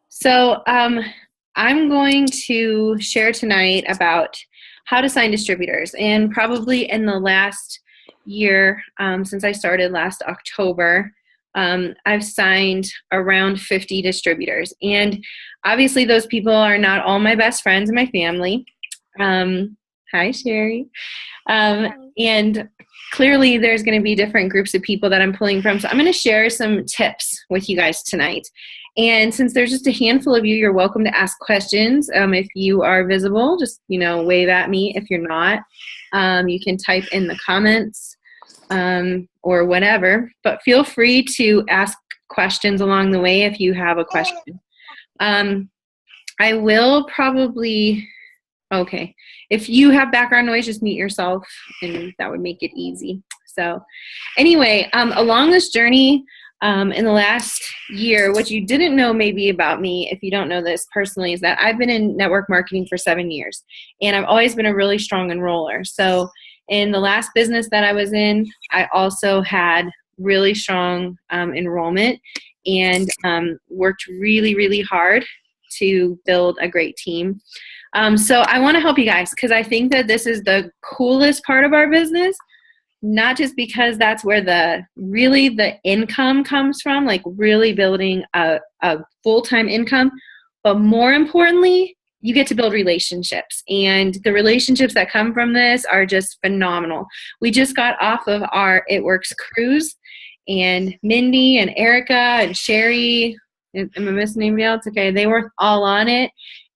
So I'm going to share tonight about how to sign distributors. And probably in the last year, since I started last October, I've signed around 50 distributors. And obviously those people are not all my best friends in my family. Hi, Sherry. And clearly there's going to be different groups of people that I'm pulling from. So I'm going to share some tips with you guys tonight. And since there's just a handful of you, you're welcome to ask questions. If you are visible, just, wave at me. If you're not, you can type in the comments or whatever. But feel free to ask questions along the way if you have a question. I will probably... Okay, if you have background noise, just mute yourself, and that would make it easy. So anyway, along this journey in the last year, what you didn't know maybe about me, if you don't know this personally, is that I've been in network marketing for 7 years, and I've always been a really strong enroller. So in the last business that I was in, I also had really strong enrollment and worked really, really hard to build a great team. So I want to help you guys because I think that this is the coolest part of our business, not just because that's where the income comes from, like really building a full-time income, but more importantly, you get to build relationships, and the relationships that come from this are just phenomenal. We just got off of our It Works cruise, and Mindy and Erica and Sherry, am I missing anybody else? Okay, they were all on it.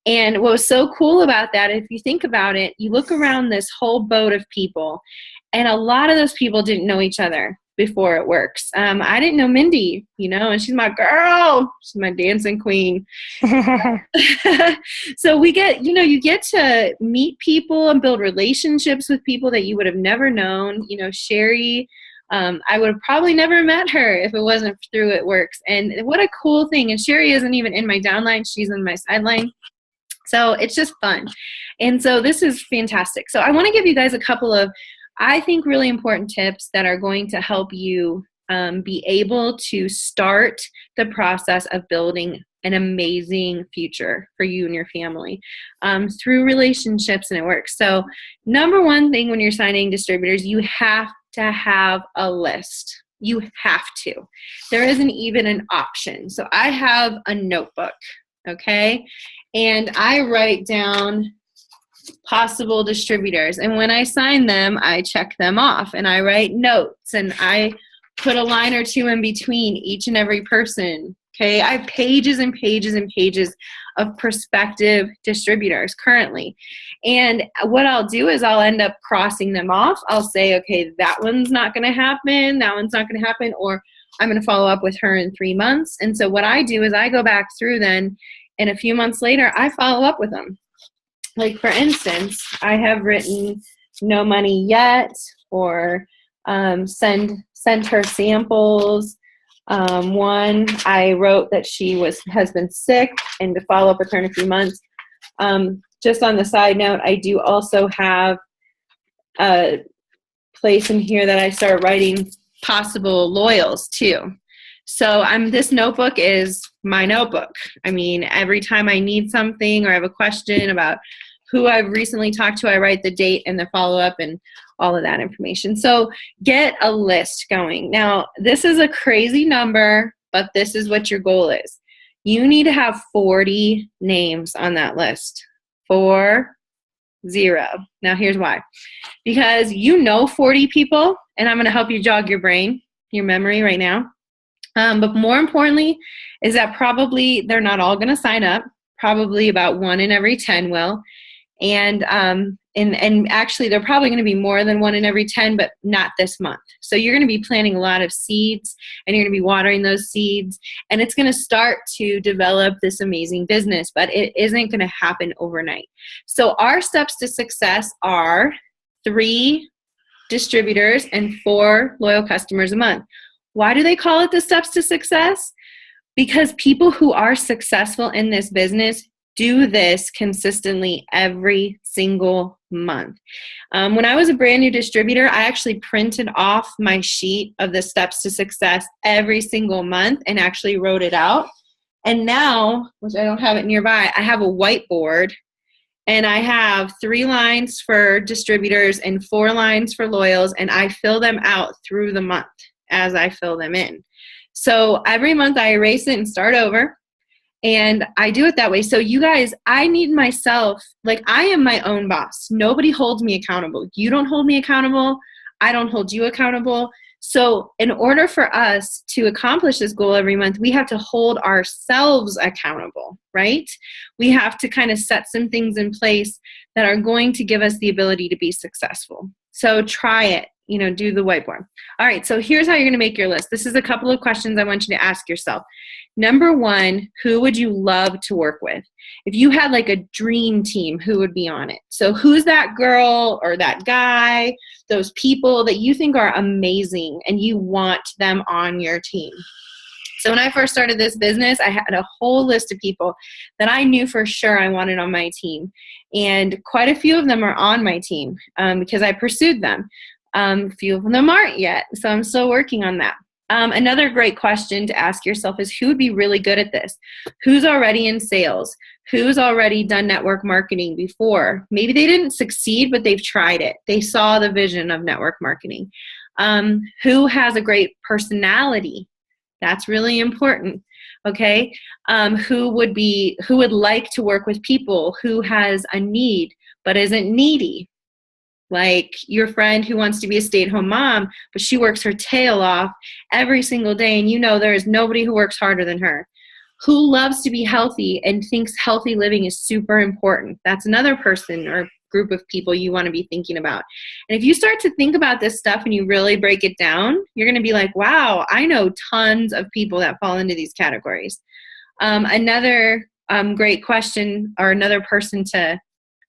And what was so cool about that, if you think about it, you look around this whole boat of people, and a lot of those people didn't know each other before It Works. I didn't know Mindy, and she's my girl. She's my dancing queen. So we get, you get to meet people and build relationships with people that you would have never known. Sherry, I would have probably never met her if it wasn't through It Works. And what a cool thing. And Sherry isn't even in my downline. She's in my sideline. So it's just fun. And so this is fantastic. So I want to give you guys a couple of, I think, really important tips that are going to help you be able to start the process of building an amazing future for you and your family through relationships and It Works. So number one thing when you're signing distributors, you have to have a list. You have to. There isn't even an option. So I have a notebook, okay? And I write down possible distributors. And when I sign them, I check them off. And I write notes. And I put a line or two in between each and every person. Okay, I have pages and pages and pages of prospective distributors currently. And what I'll do is I'll end up crossing them off. I'll say, okay, that one's not going to happen. That one's not going to happen. Or I'm going to follow up with her in 3 months. And so what I do is I go back through then, and a few months later, I follow up with them. Like, for instance, I have written no money yet, or send her samples. One, I wrote that she has been sick and to follow up with her in a few months. Just on the side note, I do also have a place in here that I start writing possible loyals too. So this notebook is my notebook. I mean, every time I need something or I have a question about who I've recently talked to, I write the date and the follow-up and all of that information. So get a list going. Now, this is a crazy number, but this is what your goal is. You need to have 40 names on that list. 40. Now, here's why. Because 40 people, and I'm going to help you jog your brain, your memory right now. But more importantly is that probably they're not all going to sign up. Probably about 1 in every 10 will. And actually they're probably going to be more than 1 in every 10, but not this month. So you're going to be planting a lot of seeds, and you're going to be watering those seeds, and it's going to start to develop this amazing business, but it isn't going to happen overnight. So our steps to success are 3 distributors and 4 loyal customers a month. Why do they call it the steps to success? Because people who are successful in this business do this consistently every single month. When I was a brand new distributor, I actually printed off my sheet of the steps to success every single month and actually wrote it out. And now, which I don't have it nearby, I have a whiteboard, and I have 3 lines for distributors and 4 lines for loyals, and I fill them out through the month as I fill them in. So every month I erase it and start over. And I do it that way. So you guys, I need myself, like I am my own boss. Nobody holds me accountable. You don't hold me accountable. I don't hold you accountable. So in order for us to accomplish this goal every month, we have to hold ourselves accountable, right? We have to kind of set some things in place that are going to give us the ability to be successful. So try it, do the whiteboard. All right, so here's how you're going to make your list. This is a couple of questions I want you to ask yourself. Number 1, who would you love to work with? If you had like a dream team, who would be on it? So who's that girl or that guy, those people that you think are amazing and you want them on your team? So when I first started this business, I had a whole list of people that I knew for sure I wanted on my team. And quite a few of them are on my team because I pursued them. A few of them aren't yet, so I'm still working on that. Another great question to ask yourself is who would be really good at this? Who's already in sales? Who's already done network marketing before? Maybe they didn't succeed, but they've tried it. They saw the vision of network marketing. Who has a great personality? That's really important. Okay. Who would like to work with people? Who has a need but isn't needy? Like your friend who wants to be a stay-at-home mom, but she works her tail off every single day, and there is nobody who works harder than her. Who loves to be healthy and thinks healthy living is super important? That's another person or group of people you want to be thinking about. And if you start to think about this stuff and you really break it down, you're going to be like, wow, I know tons of people that fall into these categories. Another great question or another person to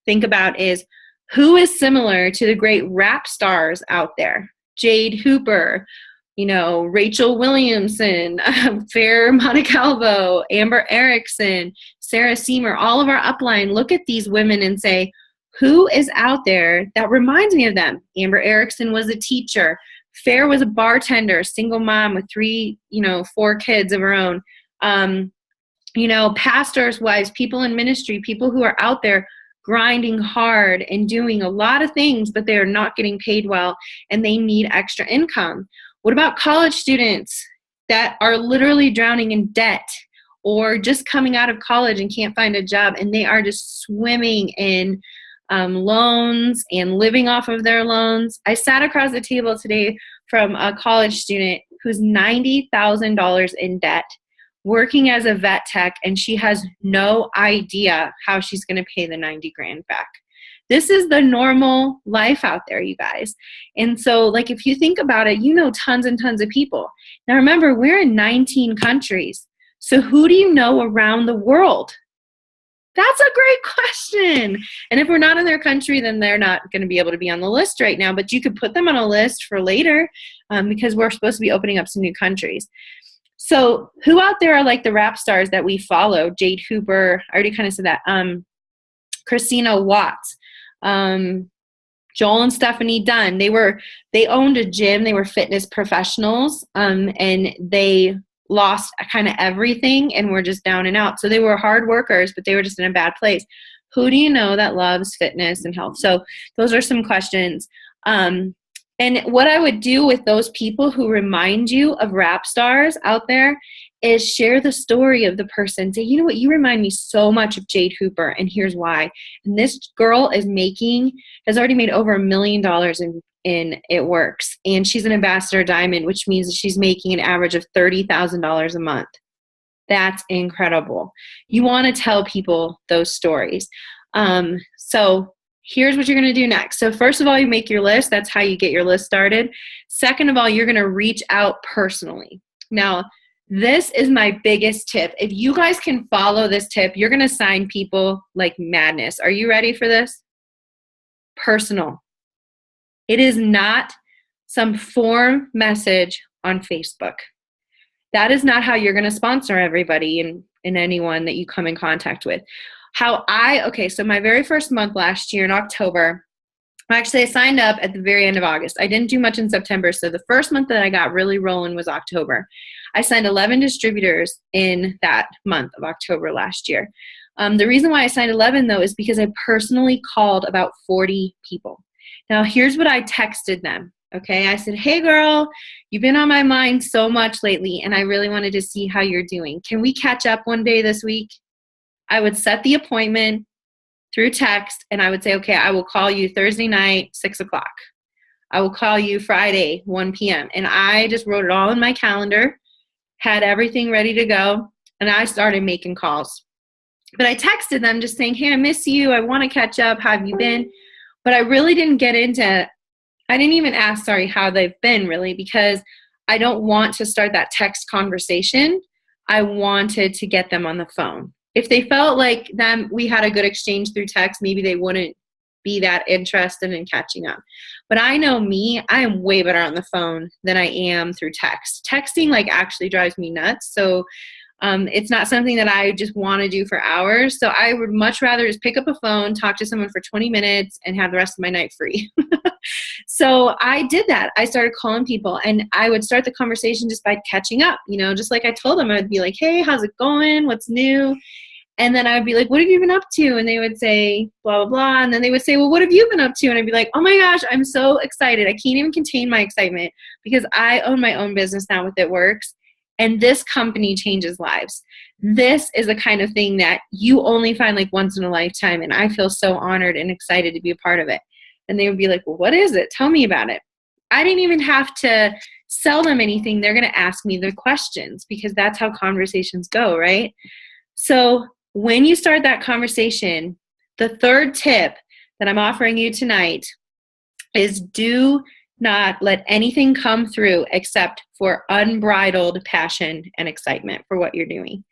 think about is, who is similar to the great rap stars out there? Jade Hooper, Rachel Williamson, Fair Montecalvo, Amber Erickson, Sarah Seymour, all of our upline. Look at these women and say, who is out there that reminds me of them? Amber Erickson was a teacher. Fair was a bartender, single mom with 4 kids of her own. Pastors' wives, people in ministry, people who are out there grinding hard and doing a lot of things, but they are not getting paid well and they need extra income. What about college students that are literally drowning in debt or just coming out of college and can't find a job, and they are just swimming in loans and living off of their loans? I sat across the table today from a college student who's $90,000 in debt, working as a vet tech, and she has no idea how she's going to pay the 90 grand back. This is the normal life out there, you guys. And so, if you think about it, tons and tons of people. Now, remember, we're in 19 countries. So who do you know around the world? That's a great question. And if we're not in their country, then they're not going to be able to be on the list right now. But you could put them on a list for later because we're supposed to be opening up some new countries. So who out there are like the rap stars that we follow? Jade Hooper, I already kind of said that. Christina Watts, Joel and Stephanie Dunn. They owned a gym. They were fitness professionals, and they lost kind of everything and were just down and out. So they were hard workers, but they were just in a bad place. Who do you know that loves fitness and health? So those are some questions. And what I would do with those people who remind you of rap stars out there is share the story of the person. Say, you know what, you remind me so much of Jade Hooper, and here's why. And this girl has already made over $1 million in It Works. And she's an ambassador diamond, which means that she's making an average of $30,000 a month. That's incredible. You want to tell people those stories. So here's what you're going to do next. So first of all, you make your list. That's how you get your list started. Second of all, you're going to reach out personally. Now, this is my biggest tip. If you guys can follow this tip, you're going to sign people like madness. Are you ready for this? Personal. It is not some form message on Facebook. That is not how you're going to sponsor everybody and anyone that you come in contact with. So my very first month last year in October, Actually, I signed up at the very end of August. I didn't do much in September. So the first month that I got really rolling was October. I signed 11 distributors in that month of October last year. The reason why I signed 11, though, is because I personally called about 40 people. Now, here's what I texted them. Okay, I said, hey, girl, you've been on my mind so much lately, and I really wanted to see how you're doing. Can we catch up one day this week? I would set the appointment through text, and I would say, okay, I will call you Thursday night, 6 o'clock. I will call you Friday, 1 p.m. And I just wrote it all in my calendar, had everything ready to go, and I started making calls. But I texted them just saying, hey, I miss you. I want to catch up. How have you been? But I really didn't get into, I didn't even ask, how they've been really, because I don't want to start that text conversation. I wanted to get them on the phone. If they felt like we had a good exchange through text, maybe they wouldn't be that interested in catching up. But I know me, I am way better on the phone than I am through text. Texting actually drives me nuts. So it's not something that I just want to do for hours. So I would much rather just pick up a phone, talk to someone for 20 minutes, and have the rest of my night free. So I did that. I started calling people, and I would start the conversation just by catching up. Just like I told them, I would be like, hey, how's it going? What's new? And then I would be like, what have you been up to? And they would say, blah, blah, blah. And then they would say, well, what have you been up to? And I'd be like, oh my gosh, I'm so excited. I can't even contain my excitement because I own my own business now with It Works. And this company changes lives. This is the kind of thing that you only find once in a lifetime. And I feel so honored and excited to be a part of it. And they would be like, well, what is it? Tell me about it. I didn't even have to sell them anything. They're going to ask me the questions because that's how conversations go, right? So when you start that conversation, the third tip that I'm offering you tonight is do not let anything come through except for unbridled passion and excitement for what you're doing.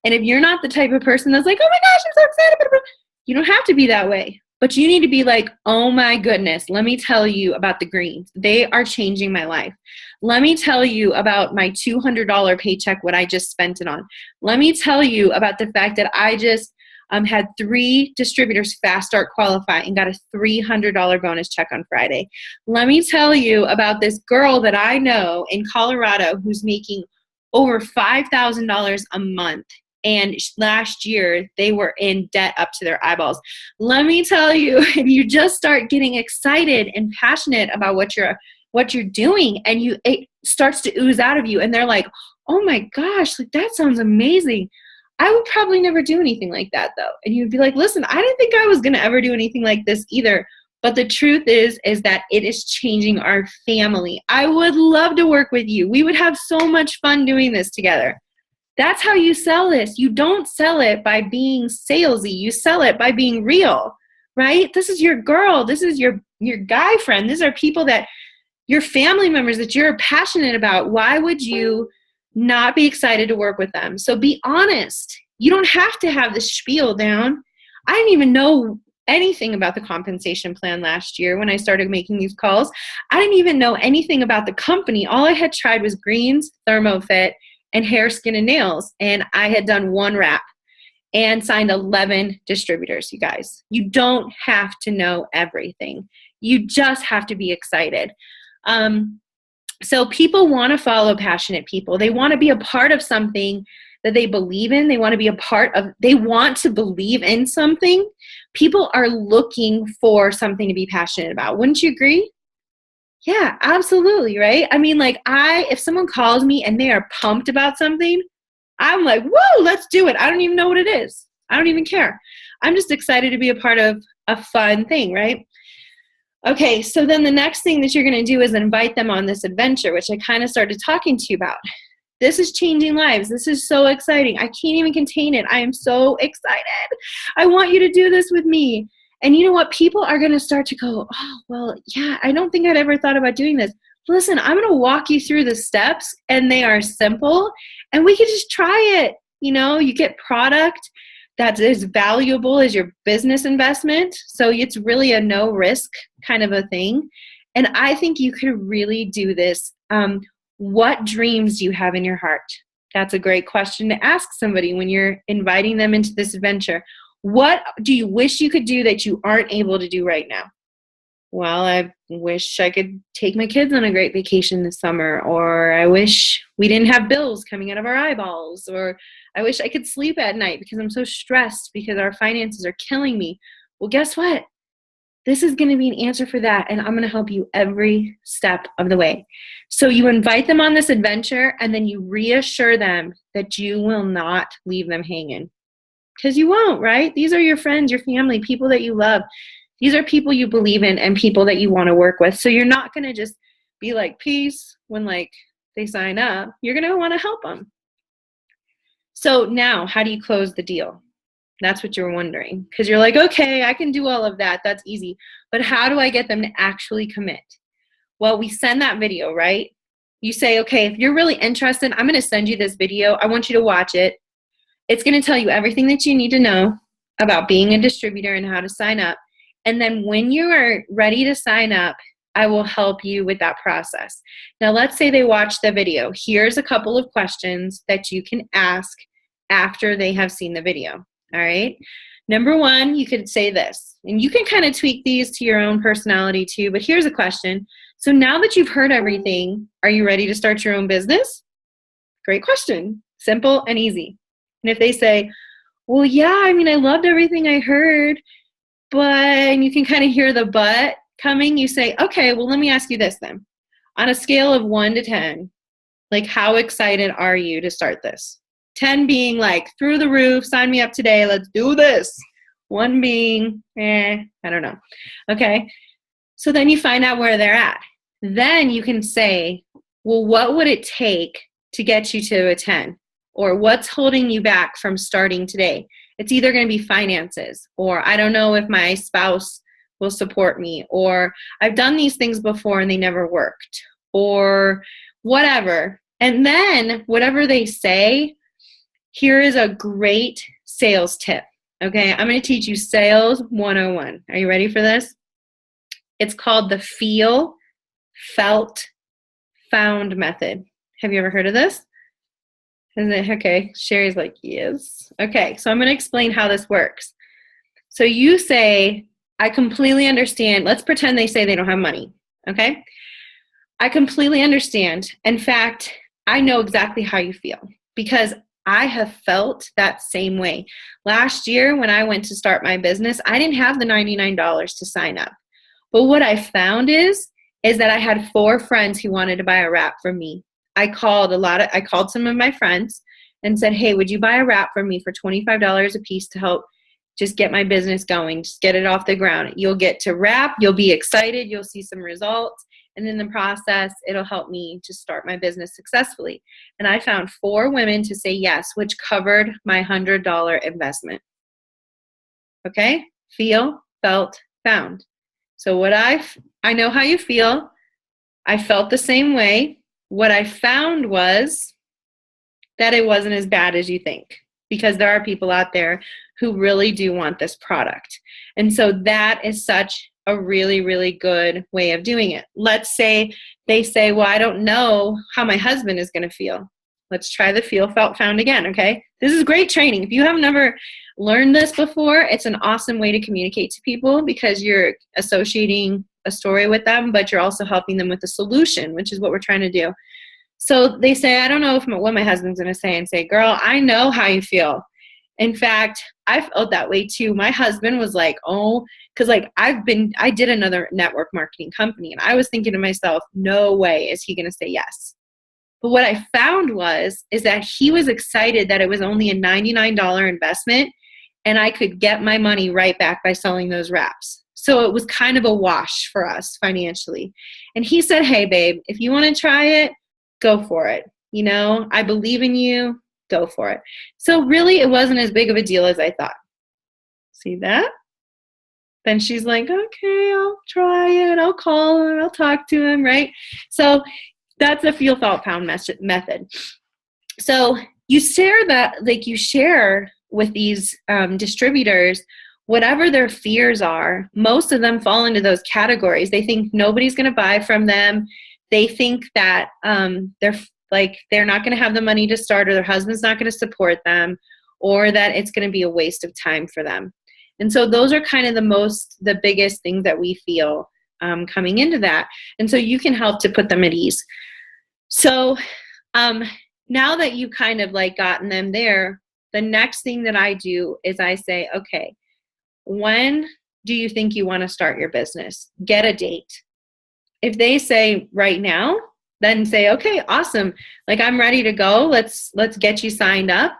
And if you're not the type of person that's like, oh my gosh, I'm so excited, you don't have to be that way. But you need to be like, oh my goodness, let me tell you about the greens. They are changing my life. Let me tell you about my $200 paycheck, what I just spent it on. Let me tell you about the fact that I just had 3 distributors fast start qualify and got a $300 bonus check on Friday. Let me tell you about this girl that I know in Colorado who's making over $5,000 a month. And last year, they were in debt up to their eyeballs. Let me tell you, if you just start getting excited and passionate about what you're doing, and it starts to ooze out of you, and they're like, oh my gosh, that sounds amazing. I would probably never do anything like that, though. And you'd be like, listen, I didn't think I was going to ever do anything like this either. But the truth is that it is changing our family. I would love to work with you. We would have so much fun doing this together. That's how you sell this. You don't sell it by being salesy. You sell it by being real, right? This is your girl. This is your guy friend. These are people that your family members that you're passionate about. Why would you not be excited to work with them? So be honest. You don't have to have the spiel down. I didn't even know anything about the compensation plan last year when I started making these calls. I didn't even know anything about the company. All I had tried was greens, ThermoFit, and hair, skin, and nails. And I had done 1 wrap and signed 11 distributors, you guys. You don't have to know everything. You just have to be excited. So people want to follow passionate people. They want to be a part of something that they believe in. They want to be a part of, they want to believe in something. People are looking for something to be passionate about. Wouldn't you agree? Yeah, absolutely, right? I mean, if someone calls me and they are pumped about something, I'm like, whoa, let's do it. I don't even know what it is. I don't even care. I'm just excited to be a part of a fun thing, right? Okay, so then the next thing that you're going to do is invite them on this adventure, which I kind of started talking to you about. This is changing lives. This is so exciting. I can't even contain it. I am so excited. I want you to do this with me. And you know what? People are going to start to go, oh, well, yeah, I don't think I'd ever thought about doing this. Listen, I'm going to walk you through the steps, and they are simple, and we can just try it. You get product that's as valuable as your business investment. So it's really a no risk kind of a thing. And I think you could really do this. What dreams do you have in your heart? That's a great question to ask somebody when you're inviting them into this adventure. What do you wish you could do that you aren't able to do right now? well, I wish I could take my kids on a great vacation this summer, or I wish we didn't have bills coming out of our eyeballs, or I wish I could sleep at night because I'm so stressed because our finances are killing me. Well, guess what? This is going to be an answer for that, and I'm going to help you every step of the way. So you invite them on this adventure, and then you reassure them that you will not leave them hanging. Because you won't, right? These are your friends, your family, people that you love. These are people you believe in and people that you want to work with. So you're not going to just be like, peace, when like they sign up. You're going to want to help them. So now, how do you close the deal? That's what you're wondering. Because you're like, okay, I can do all of that. That's easy. But how do I get them to actually commit? Well, we send that video, right? You say, okay, if you're really interested, I'm going to send you this video. I want you to watch it. It's going to tell you everything that you need to know about being a distributor and how to sign up. And then when you are ready to sign up, I will help you with that process. Now, let's say they watch the video. Here's a couple of questions that you can ask after they have seen the video. All right. Number one, you could say this, and you can kind of tweak these to your own personality too, but here's a question. So now that you've heard everything, are you ready to start your own business? Great question. Simple and easy. And if they say, well, yeah, I mean, I loved everything I heard, but, and you can kind of hear the but coming, you say, okay, well, let me ask you this then. On a scale of 1 to 10, like how excited are you to start this? 10 being like through the roof, sign me up today, let's do this. 1 being, I don't know. Okay, so then you find out where they're at. Then you can say, well, what would it take to get you to a 10? Or what's holding you back from starting today? It's either going to be finances, or I don't know if my spouse will support me, or I've done these things before and they never worked, or whatever. And then whatever they say, here is a great sales tip. Okay, I'm going to teach you Sales 101. Are you ready for this? It's called the Feel, Felt, Found method. Have you ever heard of this? Isn't it? Okay, Sherry's like, yes. Okay, so I'm going to explain how this works. So you say, I completely understand. Let's pretend they say they don't have money, okay? I completely understand. In fact, I know exactly how you feel because I have felt that same way. Last year when I went to start my business, I didn't have the $99 to sign up. But what I found is that I had 4 friends who wanted to buy a wrap from me. I called some of my friends and said, hey, would you buy a wrap from me for $25 a piece to help just get my business going, just get it off the ground. You'll get to wrap, you'll be excited, you'll see some results, and in the process, it'll help me to start my business successfully. And I found 4 women to say yes, which covered my $100 investment. Okay? Feel, felt, found. So what I know how you feel. I felt the same way. What I found was that it wasn't as bad as you think, because there are people out there who really do want this product. And so that is such a really, really good way of doing it. Let's say they say, well, I don't know how my husband is going to feel. Let's try the Feel, Felt, Found again, okay? This is great training. If you have never learned this before, it's an awesome way to communicate to people because you're associating a story with them, but you're also helping them with the solution, which is what we're trying to do. So they say, I don't know what my husband's going to say, and say, girl, I know how you feel. In fact, I felt that way too. My husband was like, oh, because like I did another network marketing company, and I was thinking to myself, no way is he going to say yes. But what I found is that he was excited that it was only a $99 investment and I could get my money right back by selling those wraps. So it was kind of a wash for us financially. And he said, hey, babe, if you want to try it, go for it. You know, I believe in you. Go for it. So really, it wasn't as big of a deal as I thought. See that? Then she's like, okay, I'll try it. I'll call him. I'll talk to him, right? So that's the Feel, Felt, Found method. So you share that, like you share with these distributors whatever their fears are. Most of them fall into those categories. They think nobody's going to buy from them. They think that they're not going to have the money to start, or their husband's not going to support them, or that it's going to be a waste of time for them. And so those are kind of the biggest things that we feel coming into that. And so you can help to put them at ease. So now that you kind of like gotten them there, the next thing that I do is I say, okay, when do you think you want to start your business? Get a date. If they say right now, then say, okay, awesome. Like I'm ready to go. Let's get you signed up.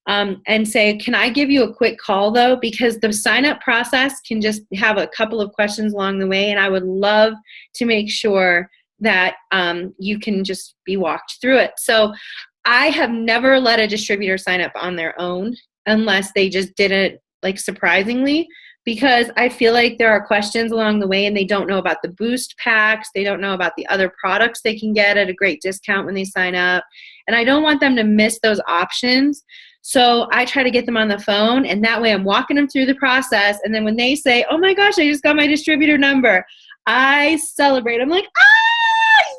And say, can I give you a quick call though? Because the sign up process can just have a couple of questions along the way. And I would love to make sure that you can just be walked through it. So I have never let a distributor sign up on their own unless they just did it like surprisingly, because I feel like there are questions along the way and they don't know about the boost packs. They don't know about the other products they can get at a great discount when they sign up. And I don't want them to miss those options. So I try to get them on the phone, and that way I'm walking them through the process. And then when they say, oh my gosh, I just got my distributor number, I celebrate. I'm like,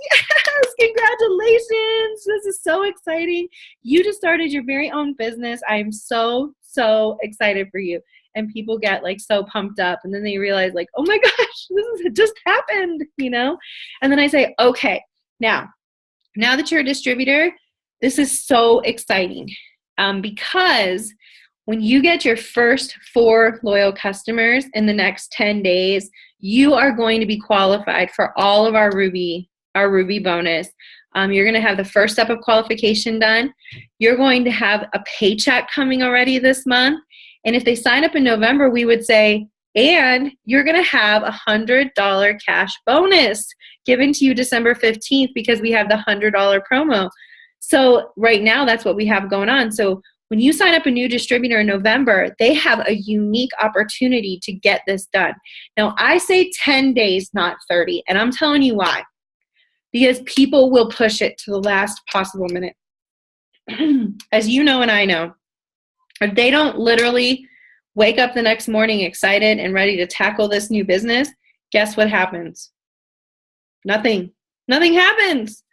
yes, congratulations. This is so exciting. You just started your very own business. I am so, so excited for you. And people get like so pumped up, and then they realize like, oh my gosh, this just happened, you know? And then I say, okay, now that you're a distributor, this is so exciting. Because when you get your first 4 loyal customers in the next 10 days, you are going to be qualified for all of our Ruby bonus. You're going to have the first step of qualification done. You're going to have a paycheck coming already this month. And if they sign up in November, we would say, and you're going to have a $100 cash bonus given to you December 15th because we have the $100 promo. So right now, that's what we have going on. So when you sign up a new distributor in November, they have a unique opportunity to get this done. Now, I say 10 days, not 30. And I'm telling you why. Because people will push it to the last possible minute. As you know and I know, if they don't literally wake up the next morning excited and ready to tackle this new business, guess what happens? Nothing. Nothing happens.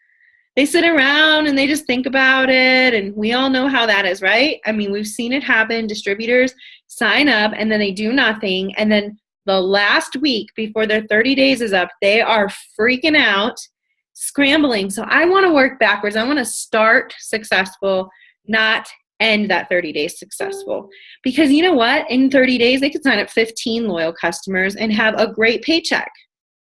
They sit around and they just think about it, and we all know how that is, right? I mean, we've seen it happen. Distributors sign up and then they do nothing, and then the last week before their 30 days is up, they are freaking out, scrambling. So I want to work backwards. I want to start successful, not end that 30 days successful. Because you know what? In 30 days, they could sign up 15 loyal customers and have a great paycheck.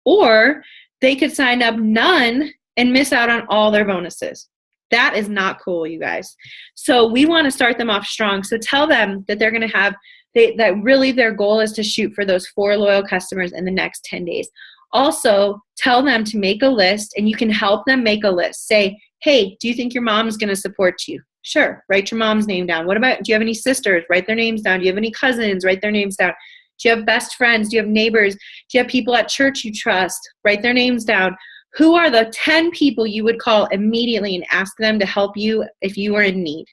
Or they could sign up none and miss out on all their bonuses. That is not cool, you guys. So we want to start them off strong. So tell them that they're going to have, that really their goal is to shoot for those 4 loyal customers in the next 10 days. Also, tell them to make a list, and you can help them make a list. Say, hey, do you think your mom's going to support you? Sure, write your mom's name down. What about, do you have any sisters? Write their names down. Do you have any cousins? Write their names down. Do you have best friends? Do you have neighbors? Do you have people at church you trust? Write their names down. Who are the 10 people you would call immediately and ask them to help you if you are in need?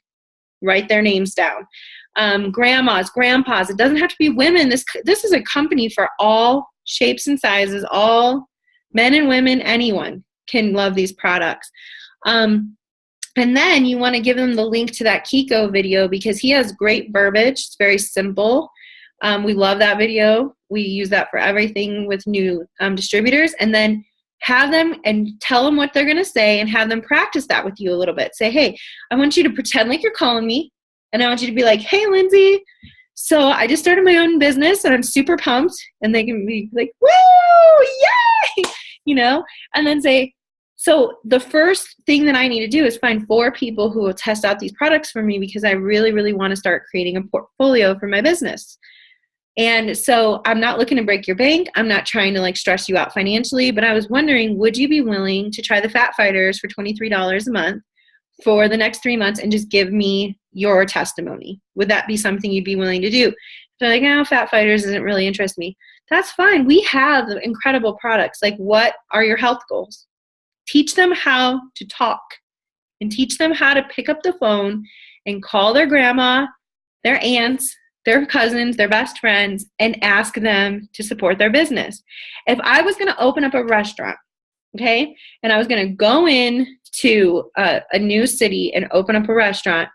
Write their names down. Grandmas, grandpas. It doesn't have to be women. This is a company for all shapes and sizes, all men and women, anyone can love these products. And then you want to give them the link to that Kiko video because he has great verbiage. It's very simple. We love that video. We use that for everything with new distributors. And then have them and tell them what they're going to say and have them practice that with you a little bit. Say, hey, I want you to pretend like you're calling me, and I want you to be like, hey, Lindsay, so I just started my own business and I'm super pumped. And they can be like, woo, yay, you know, and then say, so the first thing that I need to do is find 4 people who will test out these products for me because I really, really want to start creating a portfolio for my business. And so I'm not looking to break your bank. I'm not trying to like stress you out financially, but I was wondering, would you be willing to try the Fat Fighters for $23 a month for the next 3 months and just give me your testimony? Would that be something you'd be willing to do? If they're like, no, Fat Fighters doesn't really interest me. That's fine. We have incredible products. Like, what are your health goals? Teach them how to talk and teach them how to pick up the phone and call their grandma, their aunts, their cousins, their best friends, and ask them to support their business. If I was going to open up a restaurant, okay, and I was going to go in to a new city and open up a restaurant,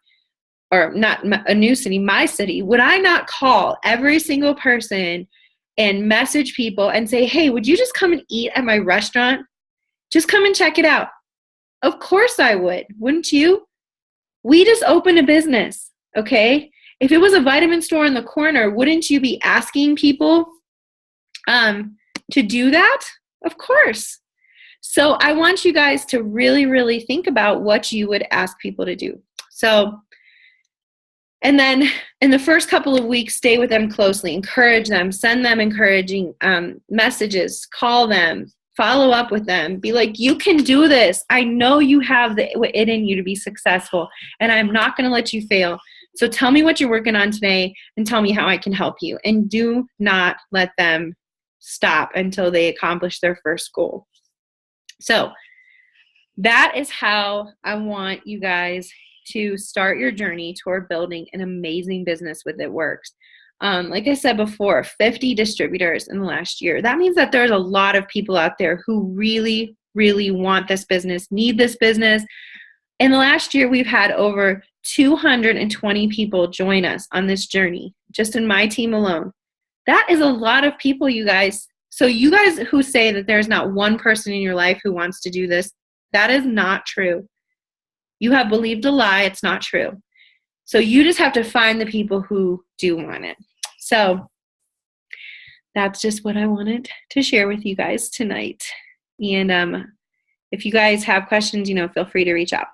or not a new city, my city, would I not call every single person and message people and say, hey, would you just come and eat at my restaurant? Just come and check it out. Of course I would. Wouldn't you? We just opened a business, okay? If it was a vitamin store in the corner, wouldn't you be asking people to do that? Of course. So I want you guys to really, really think about what you would ask people to do. So, and then in the first couple of weeks, stay with them closely, encourage them, send them encouraging messages, call them, follow up with them, be like, you can do this. I know you have it in you to be successful, and I'm not going to let you fail. So tell me what you're working on today and tell me how I can help you. And do not let them stop until they accomplish their first goal. So that is how I want you guys to start your journey toward building an amazing business with It Works. Like I said before, 50 distributors in the last year. That means that there's a lot of people out there who really, really want this business, need this business. In the last year, we've had over 220 people join us on this journey, just in my team alone. That is a lot of people, you guys. So you guys who say that there's not one person in your life who wants to do this, that is not true. You have believed a lie. It's not true. So you just have to find the people who do want it. So that's just what I wanted to share with you guys tonight. And if you guys have questions, feel free to reach out.